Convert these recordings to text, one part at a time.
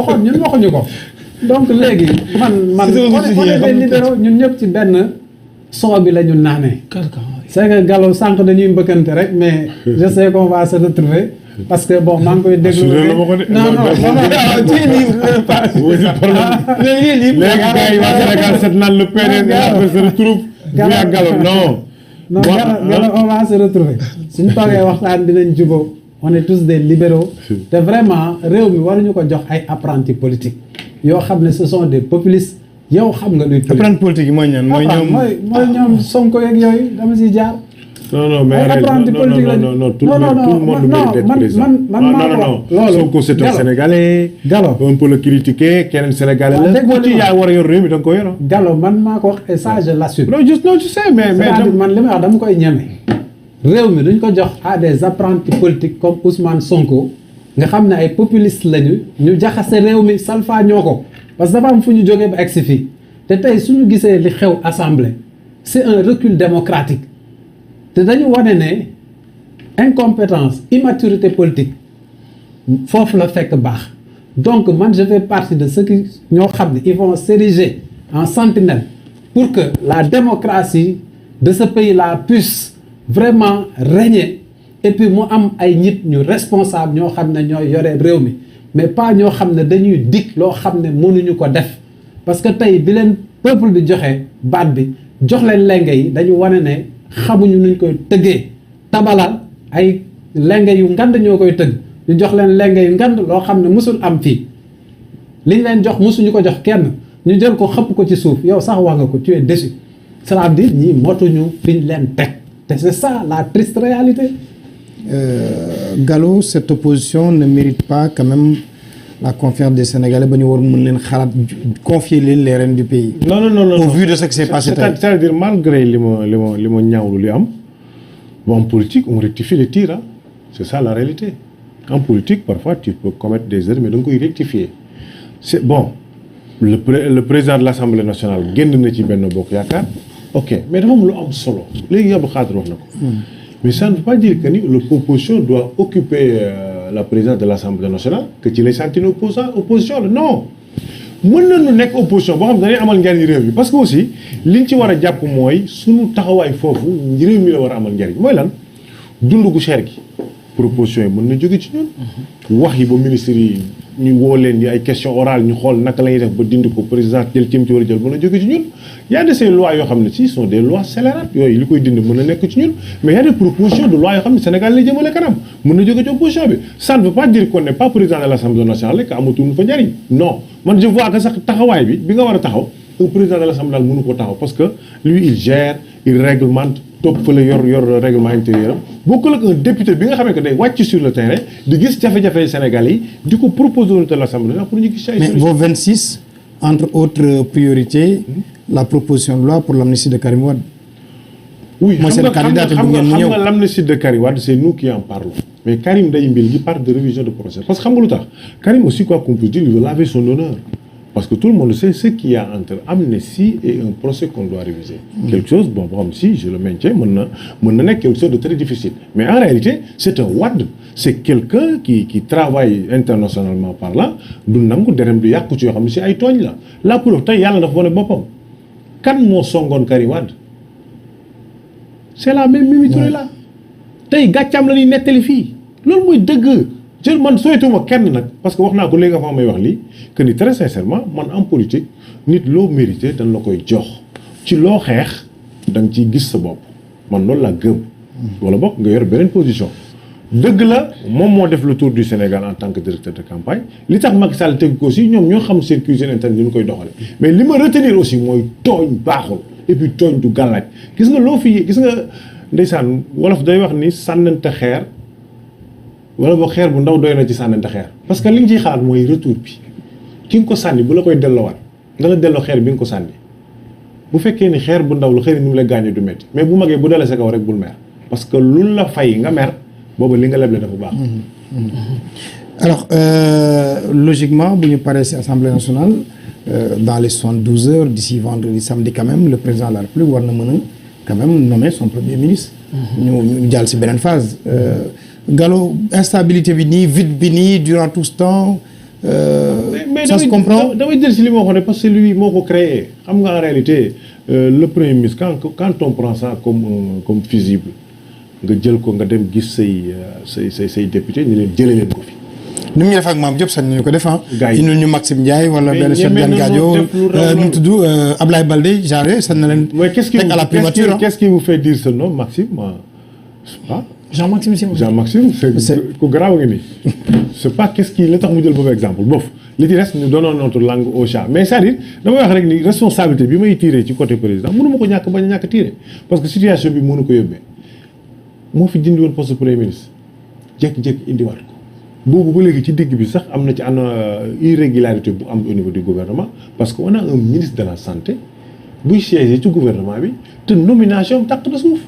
waxoon ñun waxuñu ko donc léegi man on est des libéraux ñun ñëpp ci benn son bi la ñu naanee. c'est que Gallo sànq dañuy mbëkkante rek mais je sais qu'on va se retrouver parce que bon maa ngi koy déglu. non léegi gars yi waa Sénégal set naan le PDS se retrouve via Gallo non Gallo on va se retrouver suñu toogee waxtaan dinañ jubóo on est tous des libéraux te vraiment réew mi waruñu ko jox ay apprentis politiques yoo xam ne ce sont des populistes yow xam nga luy apprenti politique yi mooy ñan mooy ñoom Sonko yeeg yooyu dama si jaar. non mais non tout le monde mérite d'être président. non Sonko c'est un Sénégalais. Gallo on peut le critiquer keneen Sénégalais la. ku ci yaa war a yor réew mi da nga ko yor. Gallo man maa ko wax et ça je l'assume. non je sais mais man li may wax dama koy ñeme. réew mi duñ ko jox à des apprentis politiques comme Ousmane Sonko nga xam ne ay populistes lañu ñu jaxase réew mi salfaa ñoo ko parce que dafa am fu ñu jógee ba egsi fii te tey suñu gisee li xew assemblée c'est un recul démocratique te dañu wane ne incompétence immaturité politique foofu la fekk baax donc man je fais partie de ceux qui ñoo xam ne ils vont s'ériger en sentinelle pour que la démocratie de ce pays-là puisse vraiment régner et puis mu am ay nit ñu responsable ñoo xam ne ñooy yore réew mi mais pas ñoo xam ne dañuy dig loo xam ne mënuñu ko def parce que tey bi leen peuple bi joxe baat bi jox leen lenge yi dañu wane ne xamuñu nuñ koy tëggee tabalal ay lenge yu ngand ñoo koy tëgg ñu jox leen lenge yu ngand loo xam ne mësul am fii liñ leen jox mësuñu ko jox kenn ñu jël ko xëpp ko ci suuf yow sax wax nga ko tu es déçu cela veut dire ñii motuñu fiñ leen teg te c'est ça la triste réalité. Gallo, cette opposition ne mérite pas quand même la confiance des Sénégalais ba ñu war mën leen xalaat confier leen les rênes du pays. non au vu de ce qui s'est passé tey. c'est-à-dire malgré li ma ñaawlu li am en politique on rectifie les tirs hein. C'est ça la réalité en politique parfois tu peux commettre des erreurs mais da nga koy rectifier c'est bon le président de l'Assemblée nationale génn na ci Benno Bokk Yaakaar ok mais dafa am lu am solo léegi Abdou Khadre wax na ko. Mais ça ne veut pas dire que l'opposition doit occuper la présidence de l'Assemblée nationale, que tu les senti opposition. Non. Mën nañu nekk opposition boo xam ne dañuy amal njariñ réew mi parce que aussi liñ ci war a jàpp mooy suñu taxawaay foofu réew mi la war a amal njariñ mooy lan dund gu cher gi proposition yi mën na jóge ci ñun wax yi ba ministre yi ñu woo leen ni ay question orale ñu xool naka la ñuy def ba dindi ko président jël ci war a jël mën na jóge ci ñun y a de ces lois yoo xam ne si sont des lois scélérates yooyu li koy dindi mën na nekk ci ñun mais y a des propositions de loi yoo xam ne Sénégal lay jëmale kanam mën na jóge ci opposition bi ça ne veut pas dire qu'on n'est pas président de l'Assemblée nationale que amatuñu fa njariñ non man je vois que sax taxawaay bi nga war a taxaw un président de l'Assemblée nationale mënu ko taxaw parce que lui il gère il réglemente topp fa la yor règlement intérieur am bokkul ak un député bi nga xamee que day wàcc sur le terrain di gis jafe-jafe Sénégal yi di ko proposer de l'Assemblée pour ñu gis ay mais vos 26 entre autres priorités la proposition de loi pour l'amnistie de Karim Wade. Oui, xam nga l'amnistie de Karim Wade c'est nous qui en parlons mais Karim day mbil gi parle de révision de procès parce que xam nga lu tax Karim aussi quoi qu'on puisse dire il veut laver son honneur parce que tout le monde sait ce qu'il y a entre amnistie et un procès qu'on doit réviser quelque chose bon xam si je le maintiens mën na nekk quelque chose de très difficile mais en réalité c'est un Wade c'est quelqu'un qui travaille internationalement parlant du nangu derem du yàqu ci yoo xam ne si ay tooñ la preuve tey yàlla dafa wane boppam kan moo songoon Karim Wade c'est la même Mimi Touré là tey gàccaam la ñuy nettali fii loolu mooy dëgg jël man sooytuma kenn nag parce que wax naa ko léegi nga fa may wax lii que ni très sincèrement man en politique nit loo mérité dañ la koy jox ci loo xeex da nga ciy gis sa bopp man loolu laa gëm wala bokk nga yor beneen position dëgg la moom moo def le tour du Sénégal en tant que directeur de campagne li tax Macky Sall teg ko aussi ñoom ñoo xam seen cuisine interne ñu koy doxale mais li ma retenir aussi mooy tooñ baaxul et puis tooñ du gàllaaj gis nga loo fi gis nga ndeysaan wolof day wax ni sànnante xeer wala boo xeer bu ndaw doy na ci sànnante xeer parce que li nga ciy xalaat mooy retour bi ki nga ko sànni bu la koy delloowaat nga la delloo xeer bi nga ko sànni bu fekkee ni xeer bu ndaw la xëy na ni mu la gaañoo du métti mais bu magee bu dalee sa kaw rek bul mer parce que lu la fay nga mer boobu li nga leble dafa baax. alors logiquement bu ñu paree ci Assemblée nationale dans les 72 heures d'ici vendredi samedi quand même le président de la République war na mën a quand même nommer son premier ministre. ñu jàll ci beneen phase. Gallo instabilité bi nii vide bi nii durant tout ce temps mais ça se comprend. damay jël si li ma waxoon parce que lui moo ko créé xam nga en réalité le premier ministre quand on prend ça comme fusible nga jël ko nga dem gis say député ñu leen jëlee leen ko fi. ni mu ñu def ak Mame Diop sañ nañu ko def ah. gars yi indil ñu Maxime Ndiaye wala benn Cheikh Diane Gadio nu mu tudd Ablaye Baldé genre sañ na leen. teg à la primature qu'est-ce qui vous fait dire ce nom Maxime ah. Jean-Maxime Simon. Jean-Maxime c'est ku garaaw nga ni c'est pas qu'est-ce qui la tax mu jël boobu exemple bof li ci reste nous donnons notre langue au chat mais c'est-à-dire damay wax rek ni responsabilité bi may tiré ci côté président mënu ma ko ñàkk bañ a ñàkk tiré parce que situation bi mënu ko yóbbee moo fi dindi woon poste premier ministre jékki-jékki indiwaat ko boobu ba léegi ci digg bi sax am na ci irrégularité bu am au niveau du gouvernement parce que on a un ministre de la santé buy siéger ci gouvernement bi te nomination tàq na suuf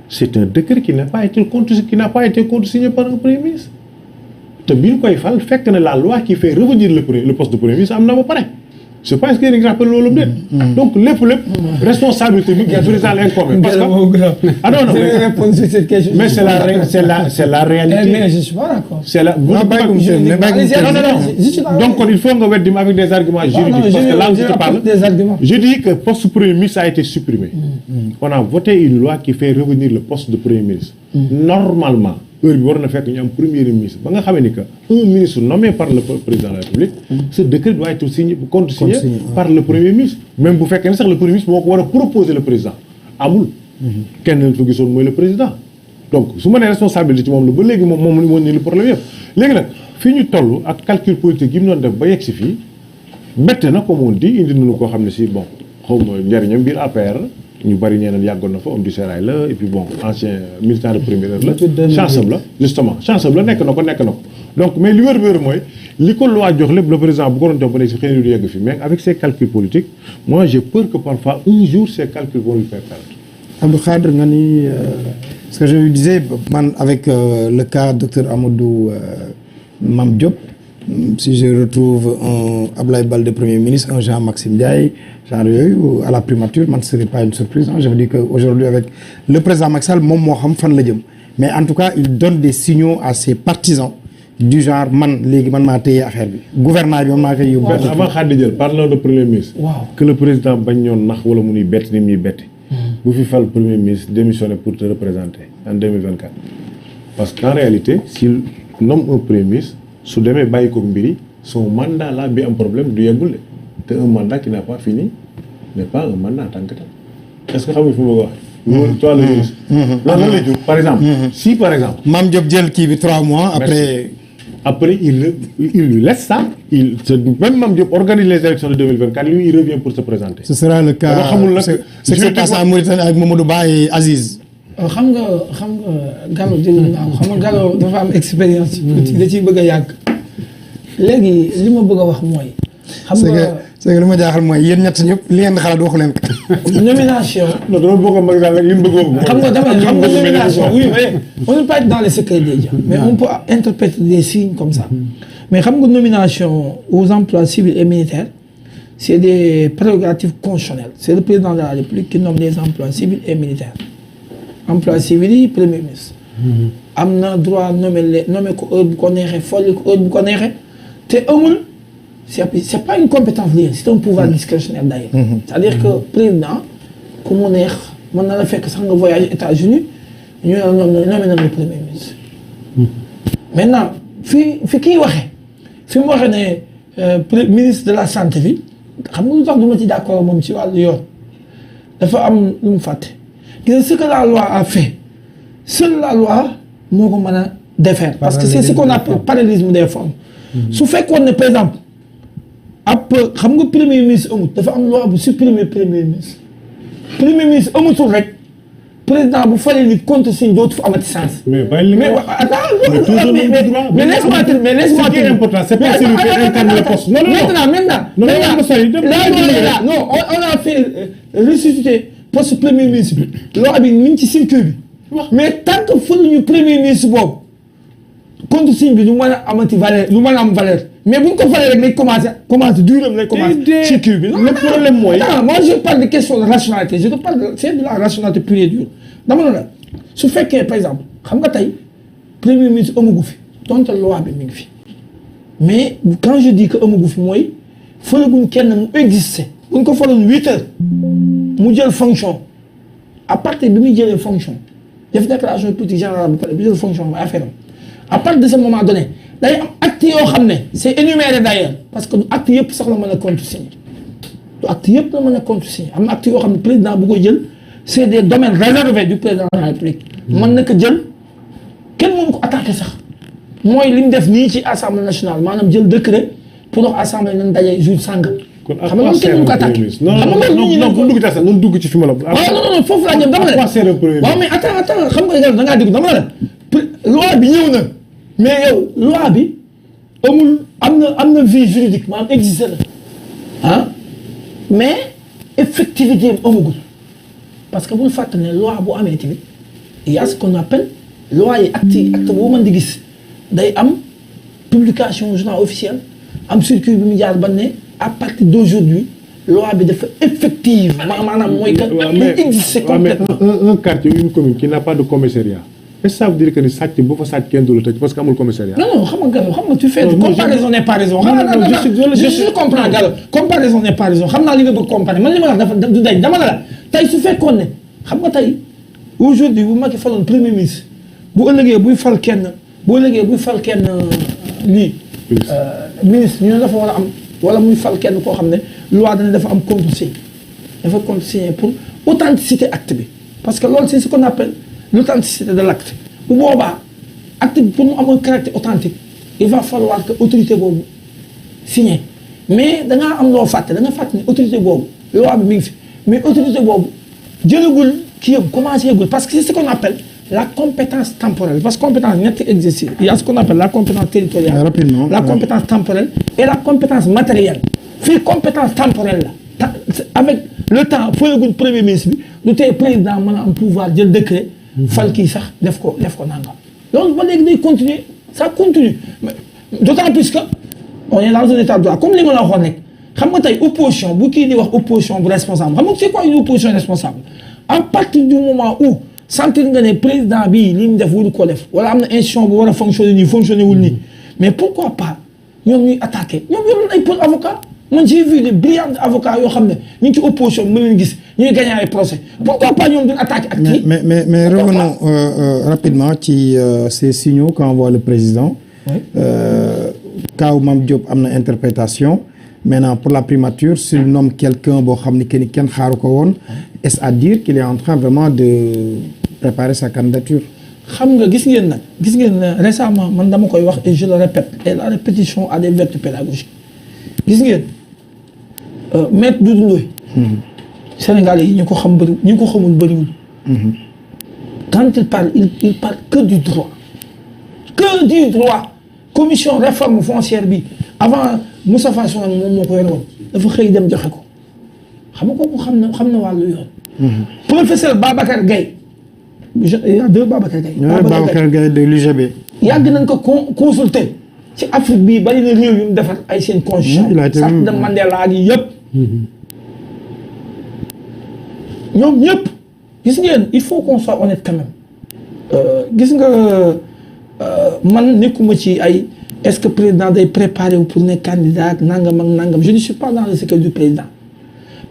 c'est un décret qui n'a pas été contresigné par un premier ministre te bi ñu koy fal fekk na la loi qui fait revenir le poste de premier ministre am na ba pare je pense que yéen a ngi rappelé loolu déet. donc lépp responsabilité bi président l'incombe parce que ah non mais c'est la réalité. mais je suis pas d'accord. c'est la non donc il faut nga weddi ma avec des arguments juridiques parce que là où je te parle je dis que poste premier ministre a été supprimé. on a voté une loi qui fait revenir le poste de premier ministre. normalement heure bi war na fekk ñu am premier ministre ba nga xamee ni que un ministre nommé par le président de la République ce décret doit être contresigné par le premier ministre même bu fekkee ne sax le premier ministre moo ko war a proposer le président amul kenn leen fa gisoon mooy le président donc su ma nee responsabilité ci moom la ba léegi moom moo ni le problème yëpp léegi nag fii ñu toll ak calcul politique yi mu doon def ba yegg si fii bette na comme on dit indi nañu koo xam ne si bon xaw ma njëriñam biir APR ñu bari ñeneen yàggoon na fa homme du sérail la et puis bon ancien militant de première heure la chance am la justement chance am la nekk na ko donc mais li wér mooy li ko loi jox lépp le président bu ko doon jox ba nekk si xëy na du yegg fi mais avec ses calculs politiques moi j'ai peur que parfois un jour ces calculs vont lui faire perdre. Abdou Khadre nga ni ce que je lui disais man avec le cas docteur Amadou Mame Diop si je retrouve un Ablaye Baldé premier ministre un Jean-Maxime Ndiaye genre yooyu à la primature man ce serait pas une surprise je veux dire que aujourd'hui avec le président Macky Sall moom moo xam fan la jëm mais en tout cas il donne des signaux à ses partisans du genre man léegi man maa téye affaire bi gouvernement bi man maa koy yóbbu. avant xaadi jël parlons de premier ministre. waaw que le président bañ ñoon nax wala mu nuy bett ni muy betti. bu fi fal premier ministre démissionner pour te représenter en 2024. parce qu'en réalité s'il nomme un premier ministre su demee bàyyi ko mbiri son mandat là bi am problème du yeggul de te un mandat qui n'a pas fini n'est pas un mandat en tant que tel est-ce que xam nga fi ma ko waxee. toi le ministre. loolu lan lay jur par exemple. si par exemple. Mame Diop jël kii bi 3 mois après il lui laisse ça même Mame Diop organise les élections de 2024 lui il revient pour se présenter. ce sera le cas ce qui se passe en Mauritanie avec Mamadou Ba et Aziz. xam nga Gallo dégg naa ko xam nga Gallo dafa am expérience politique da ciy bëgg a yàgg léegi li ma bëgg a wax mooy. xam nga c'est que li ma jaaxal mooy yéen ñett ñëpp li ngeen xalaat waxu leen ko. nomination. non dama bëgg a Macky Sall rek li mu bëgg xam nga nomination oui mais on n'est pas dans les secrets des dieux mais on peut interpréter des signes comme ça mais xam nga nomination aux emplois civils et militaires c'est des prérogatives constitutionnelles c'est le président de la République qui nomme les emplois civils et militaires emploi civil yi premier ministre. am na droit nommer ko heure bu ko neexee folli ko heure bu ko neexee te amul. c'est pas une compétence liée c'est un pouvoir discrétionnaire d'ailleurs. c'est-à-dire que président ku mu neex mën na la fekk sax nga voyage États-Unis ñu nommé na le premier ministre. maintenant fi kii waxee fi mu waxee ne ministre de la santé bi xam nga lu tax du ma ci d'accord moom ci wàllu yoon dafa am lu mu fàtte gis ce que la loi a fait seule la loi moo ko mën a défaire parce que c'est ce qu'on appelle parallélisme des formes. su fekkoon ne par exemple. xam nga premier ministre amut dafa am loi bu supprimer premier ministre amutul rek président bu falee ni contre signe dootu fa amati sens. mais laisse-moi ce qui est important c'est pas celui qui incarne le poste. non on a fait ressusciter poste premier ministre bi loi bi mi ngi ci circuit bi mais tant que faluñu premier ministre boobu contre signe bi du mën a amati valeur du mën a am valeur. mais bu ñu ko falee rek lay commencé duram lay commencé circuit bi le problème mooy moi je parle de question de rationalité je te parle c'est de la rationalité pure et dure dama la su fekkee par exemple xam nga tey premier ministre amagu fi donte loi bi mi ngi fi mais quand je dis que amagu fi mooy falaguñ kenn mu existé buñ ko faloon 8 heures mu jël fonction à partir bi muy jëlee fonction def déclaration politique générale bi pare bi jël fonction mooy affaire am à partir de ce moment donné day am acte yoo xam ne c' est énuméré d' ailleurs parce que du acte yëpp sax la mën a contresigner du acte yëpp la mën a contresigner am na acte yoo xam ne président bu koy jël c' est des domaines réservés du président de la République mën na ko jël kenn mënu ko attaqué sax mooy li mu def nii ci assemblée nationale maanaam jël décret pour wax assemblée nañ daje jour sàngam. kon xam nga loolu kenn mënu ko attaqué. non dugg ci nan dugg ci fi ma la. non foofu laa jëm dama la waaw mais attends xam nga da ngaa dégg dama la loi bi ñëw na mais yow loi bi amul am na vie juridique maanaam existé na ah mais effectivité am amagul parce que bul fàttali ne loi bu amee tamit il y a ce qu'on appelle loi yi acte boo mën di gis day am publication journal officiel am circuit bi mu jaar ba ne à partir d'aujourd'hui loi bi dafa effective maanaam mooy que existé complètement un quartier une commune qui n'a pas de commissariat est-ce que ça veut dire que ni sàcc bu fa sàcc kenn du la tëj parce que amul commissariat. non xam nga tu fais comparaison n'est pas raison. je comprends Gallo comparaison n'est pas raison xam naa li nga bëgg comparer man li ma wax dafa du dañ dama la tey su fekkoon ne xam nga tey aujourd'hui bu Macky faloon premier ministre bu ëllëgee buy fal kenn lii ministre ñu ne dafa war a am wala muy fal kenn koo xam ne loi dana dafa am contresigné pour authenticité acte bi parce que loolu c'est ce qu'on appelle l'authenticité de l'acte bu boobaa acte bi pour mu am un caractère authentique il va falloir que autorité boobu signé mais da ngaa am loo fàtte da nga fàtte ne autorité boobu loi bi mi ngi fi mais autorité boobu jëlagul kii yëpp commencé gul parce que c'est ce qu'on appelle la compétence temporelle parce que compétence ñetti exercice il y a ce qu'on appelle la compétence territoriale rapidement la compétence temporelle et la compétence matérielle fii compétence temporelle la avec le temps fëleguñ premier ministre bi du tey président mën a am pouvoir jël décret fal kii sax def ko nangam loolu ba léegi day continuer ça continue d'autant plus que on est dans un état de droit comme li ma la waxoon rek xam nga tey opposition bu kii di wax opposition bu responsable xam nga c'est quoi une opposition responsable à partir du moment où sentir nga ne président bii li mu def waru ko def wala am na institution bu war a fonctionner wul nii mais pourquoi pas ñoom ñuy attaquer ñoom yoroon ay pour avocat man j'ai vu des brillants avocats yoo xam ne ñu ngi ci opposition mën leen gis ñuy gagner ay procès pourquoi pas ñoom duñ attaquer ak kii mais revenons rapidement ci ces signaux qu'envoie le président Kaaw Mame Diop am na interprétation maintenant pour la primature s'il nomme quelqu'un boo xam ni kenn xaaru ko woon est-ce à dire qu'il est en train vraiment de préparer sa candidature. xam nga gis ngeen récemment man dama koy wax et je le répète et la répétition a des vertus pédagogiques gis ngeen maître Doudou Ndoye Sénégalais yi ñu ko xam bëri ñu ko xamul bëriwul quand il parle que du droit commission réforme foncière bi avant Moustapha Sow moom moo ko yore woon dafa xëy dem joxe ko xam nga kooku xam na wàllu yoon. Professeur Babacar Gaye il y a deux Babacar Gaye. Babacar Gaye de l'UGB. yàgg nañ ko consulter ci Afrique bii bari na réew yu mu defar ay seen constitution. Charte de Mandela ak yi yëpp. ñoom ñëpp gis ngeen il faut qu'on soit honnête quand même gis nga man nekkuma ci ay. Est-ce que le président est préparé pour être candidat nangam. Je ne suis pas dans le cercle du président.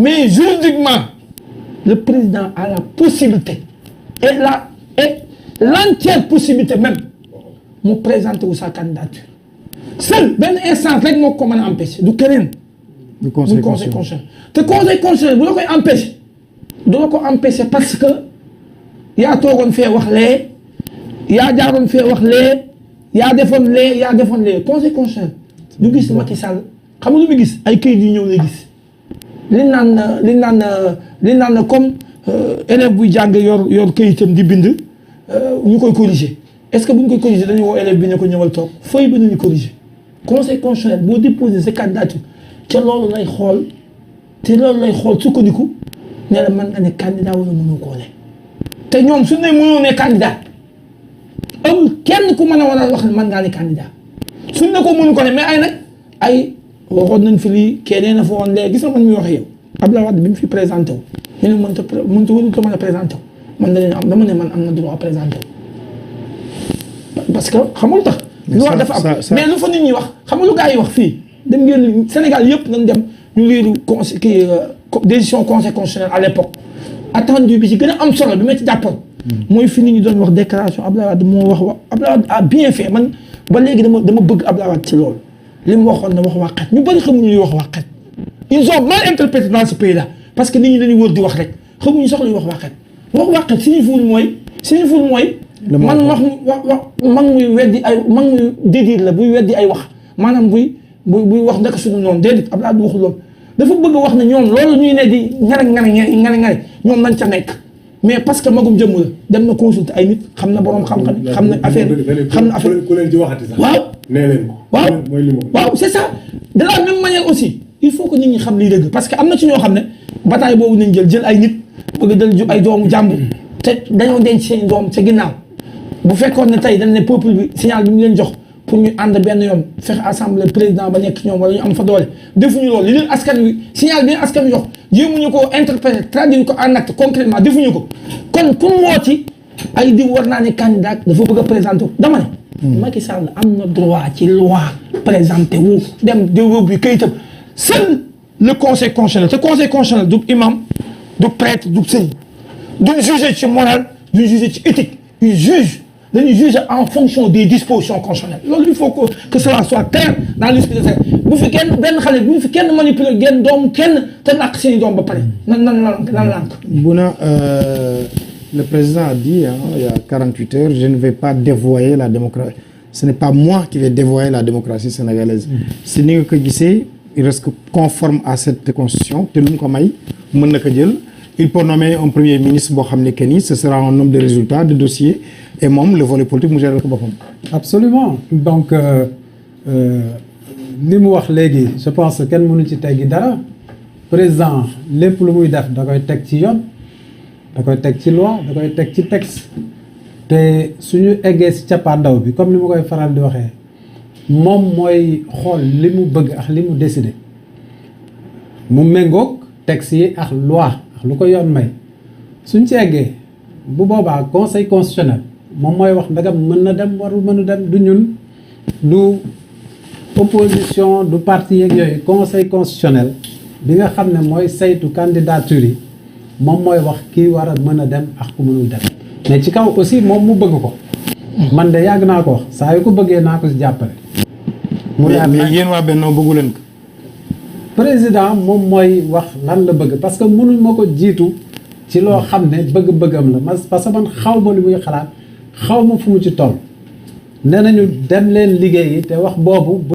Mais juridiquement, le président a la possibilité et l'entière possibilité même de présenter sa candidature. Seul, ben instant, rek moo ko mën a empêcher du keneen. du conseil constitutionnel. te conseil constitutionnel bu la koy empêcher du la ko empêcher parce que yaa toogoon fee wax lee yaa jaaroon fee wax lee. yaa defoon lee conseil constitutionnel du gis Macky Sall xam nga lu muy gis ay këyit yu ñëw lay gis li naan comme élève buy jàng yor këyitam di bind ñu koy corriger est-ce que bu ñu koy corriger dañu woo élève bi ne ko ñëwal toog feuille bi nañu corriger conseil constitutionnel boo déposer sa candidature ca loolu lay xool sukkandiku ne la mën nga ne candidat wala mënoo koo ne te ñoom su ne mënoo ne candidat amul kenn ku mën a war a wax ne mën ngaa ne candidat suñ ne ko mënu ko ne mais ay waxoon nañ fi lii keneen na fa woon léegi gis nga man mi wax yow Abdoulaye Wade bi mu fi présenté wu ñu ne mënut a mën a présenté wu man dama ne man am na droit présenté wu parce que xamul tax loi dafa am mais lu fa nit ñi wax xam nga lu gars yi wax fii dem ngeen Sénégal yëpp nañ dem ñu liiru décision conseil constitutionnel à l'époque attendu bi ci gën a am solo bi ma ci jàppoon mooy fi nit ñi doon wax déclaration Abdoulaye Wade moo wax Abdoulaye Wade a bien fait man ba léegi dama bëgg Abdoulaye Wade ci loolu li mu waxoon ne wax waxet ñu bëri xamuñu ñuy wax waxet ils ont mal interprété dans ce pays là parce que nit ñi dañuy wër di wax rek xamuñu sax luy wax waxet signifiewul mooy man mag muy weddi ay mag muy dédiir la buy weddi ay wax maanaam buy wax ndaka suñu noonu déedéet Abdoulaye Wade waxul loolu dafa bëgg wax ne ñoom loolu ñuy ne di ngane ñoom nañ ca nekk mais parce que magum jëmm la dem na consulter ay nit xam na borom xam-xam xam na affaire ku leen ci waxati sax. waaw nee leen ko. waaw c'est ça de la même manière aussi il faut que nit ñi xam liy dëgg parce que am na ci ñoo xam ne bataille boobu nañ jël ay nit bëgg dal ay doomu jàmbur te dañoo denc seen doom ca ginnaaw bu fekkoon ne tey dañ ne peuple bi signal bi mu leen jox pour ñu ànd benn yoon fexe assemblée président ba nekk ñoom wala ñu am fa doole defuñu loolu li leen askan wi signal bi leen askan wi jox jéemuñu ko interpréter traduire ko en acte concrètement defuñu ko kon ku mu woo ci ay diw war naa ne candidat dafa bëgg a présenter dama ne Macky Sall am na droit ci loi présenter wu dem di yóbbu kayitam seul le conseil constitutionnel te conseil constitutionnel du imam du prêtre du sëñ duñ juger ci moral duñ juger ci éthique ils jugent dañuy juger en fonction des dispositions constitutionnelles loolu il faut que cela soit clair dans l'esprit de ça bu fi kenn benn xale bu fi kenn manipuler genn doomu kenn te làkk seen i doom ba pare nan lànk. Bouna, le président a dit il y a 48 heures je ne vais pas dévoyer la démocratie ce n'est pas moi qui vais dévoyer la démocratie sénégalaise. si ni nga ko gisee il reste conforme à cette constitution te lu mu ko may mën na ko jël. Il peut nommer un premier ministre boo xam ne que ni ce sera un homme de résultat de dossier et moom le volet politique mu gérer ko boppam. absolument donc li mu wax léegi je pense que kenn mënu ci teggi dara président lépp lu muy def da koy teg ci yoon da koy teg ci loi da koy teg ci texte te suñu eggee si cappaandaw bi comme ni ma koy faral di waxee moom mooy xool li mu bëgg ak li mu décidé mu méngoog texte yi ak loi. lu ko yoon may suñ ci eggee bu boobaa conseil constitutionnel moom mooy wax ndagam mën na dem warul mën a dem du ñun du opposition du parti yeeg yooyu conseil constitutionnel bi nga xam ne mooy saytu candidature yi moom mooy wax kii war a mën a dem ak ku mënul dem mais ci kaw aussi moom mu bëgg ko man de yàgg naa ko wax saa yu ko bëggee naa ko si jàppale. mais yéen waa Benno bëggu leen ko. président moom mooy wax lan la bëgg parce que mënuñ ma ko jiitu ci loo xam ne bëgg-bëggam la parce que man xaw ma li muy xalaat xaw ma fu mu ci toll nee nañu dem leen liggéeyi te wax boobu